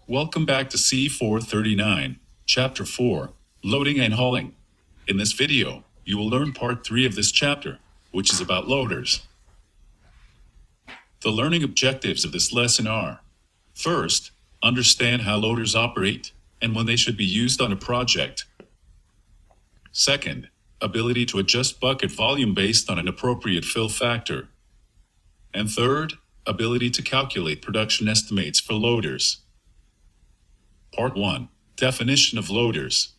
Welcome back to CE4390 Chapter 4, Loading and Hauling. In this video, you will learn Part 3 of this chapter, which is about loaders. The learning objectives of this lesson are: first, understand how loaders operate and when they should be used on a project. Second, ability to adjust bucket volume based on an appropriate fill factor. And third, ability to calculate production estimates for loaders. Part 1. Definition of loaders.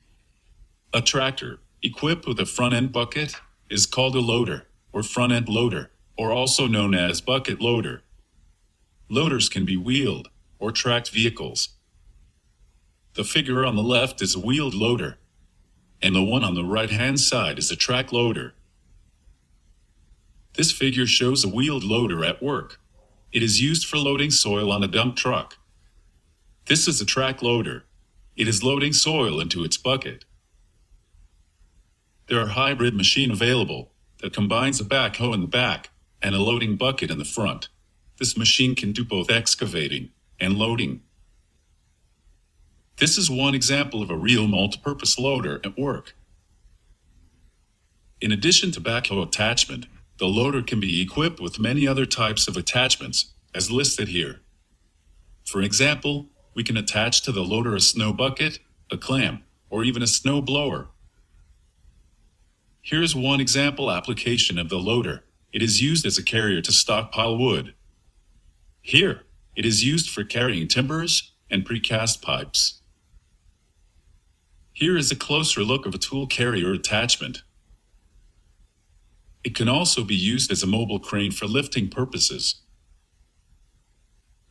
A tractor equipped with a front-end bucket is called a loader, or front-end loader, or also known as bucket loader. Loaders can be wheeled or tracked vehicles. The figure on the left is a wheeled loader, and the one on the right-hand side is a track loader. This figure shows a wheeled loader at work. It is used for loading soil on a dump truck. This is a track loader. It is loading soil into its bucket. There are hybrid machine available that combines a backhoe in the back and a loading bucket in the front. This machine can do both excavating and loading. This is one example of a real multipurpose loader at work. In addition to backhoe attachment, the loader can be equipped with many other types of attachments, as listed here. For example, we can attach to the loader a snow bucket, a clamp, or even a snow blower. Here is one example application of the loader. It is used as a carrier to stockpile wood. Here, it is used for carrying timbers and precast pipes. Here is a closer look of a tool carrier attachment. It can also be used as a mobile crane for lifting purposes.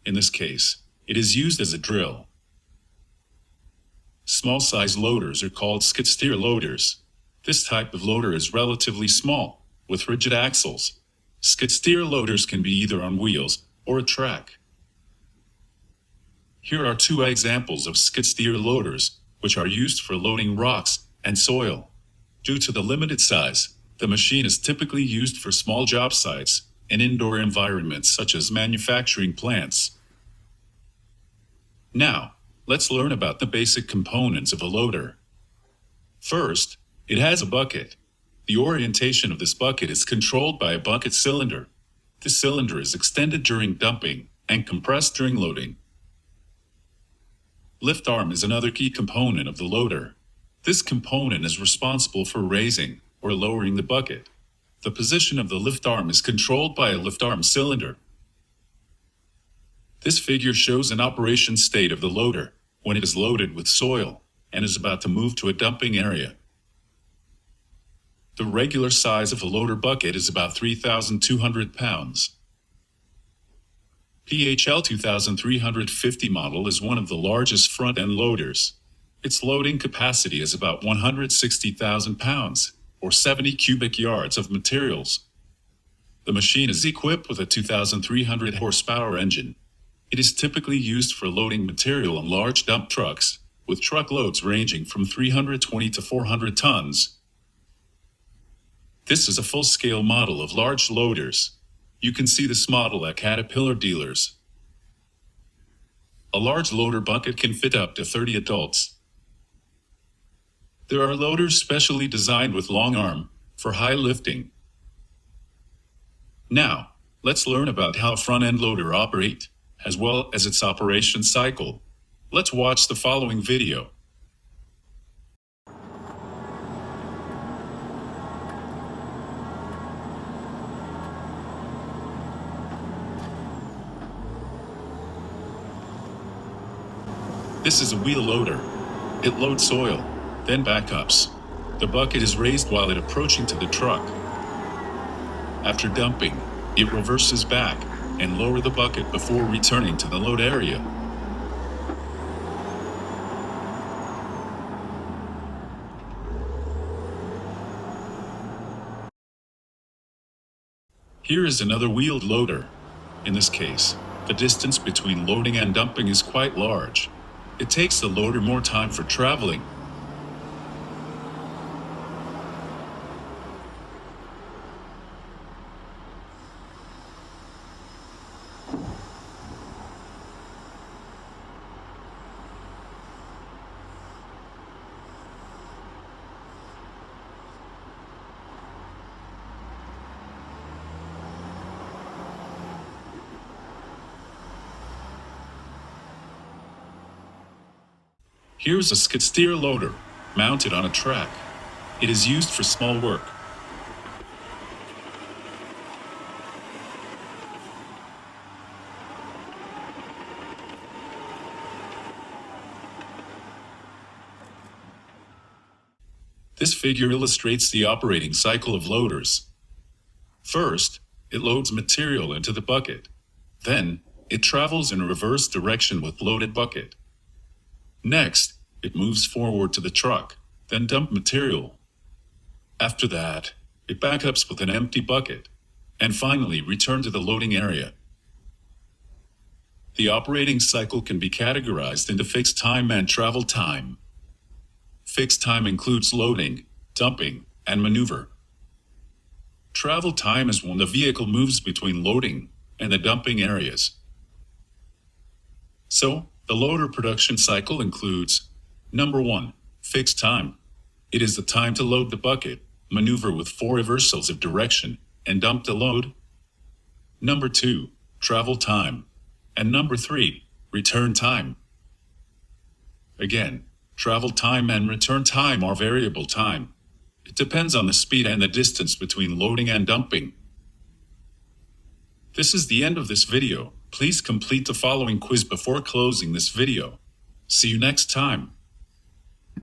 In this case, it is used as a drill. Small-size loaders are called skid-steer loaders. This type of loader is relatively small, with rigid axles. Skid-steer loaders can be either on wheels or a track. Here are two examples of skid-steer loaders, which are used for loading rocks and soil. Due to the limited size, the machine is typically used for small job sites and indoor environments such as manufacturing plants. Now, let's learn about the basic components of a loader. First, it has a bucket. The orientation of this bucket is controlled by a bucket cylinder. This cylinder is extended during dumping and compressed during loading. Lift arm is another key component of the loader. This component is responsible for raising or lowering the bucket. The position of the lift arm is controlled by a lift arm cylinder. This figure shows an operation state of the loader when it is loaded with soil and is about to move to a dumping area. The regular size of a loader bucket is about 3,200 pounds. PHL 2350 model is one of the largest front-end loaders. Its loading capacity is about 160,000 pounds, or 70 cubic yards of materials. The machine is equipped with a 2,300 horsepower engine. It is typically used for loading material on large dump trucks, with truck loads ranging from 320 to 400 tons. This is a full-scale model of large loaders. You can see this model at Caterpillar dealers. A large loader bucket can fit up to 30 adults. There are loaders specially designed with long arm for high lifting. Now, let's learn about how a front-end loader operates, as well as its operation cycle. Let's watch the following video. This is a wheel loader. It loads soil, then backups. The bucket is raised while it approaching to the truck. After dumping, it reverses back and lower the bucket before returning to the load area. Here is another wheeled loader. In this case, the distance between loading and dumping is quite large. It takes the loader more time for traveling. Here's a skid steer loader, mounted on a track. It is used for small work. This figure illustrates the operating cycle of loaders. First, it loads material into the bucket. Then, it travels in a reverse direction with loaded bucket. Next, it moves forward to the truck, then dump material. After that, it backups with an empty bucket, and finally return to the loading area. The operating cycle can be categorized into fixed time and travel time. Fixed time includes loading, dumping, and maneuver. Travel time is when the vehicle moves between loading and the dumping areas. So, the loader production cycle includes: number 1, fixed time. It is the time to load the bucket, maneuver with 4 reversals of direction, and dump the load. Number 2, travel time. And number 3, return time. Again, travel time and return time are variable time. It depends on the speed and the distance between loading and dumping. This is the end of this video. Please complete the following quiz before closing this video. See you next time.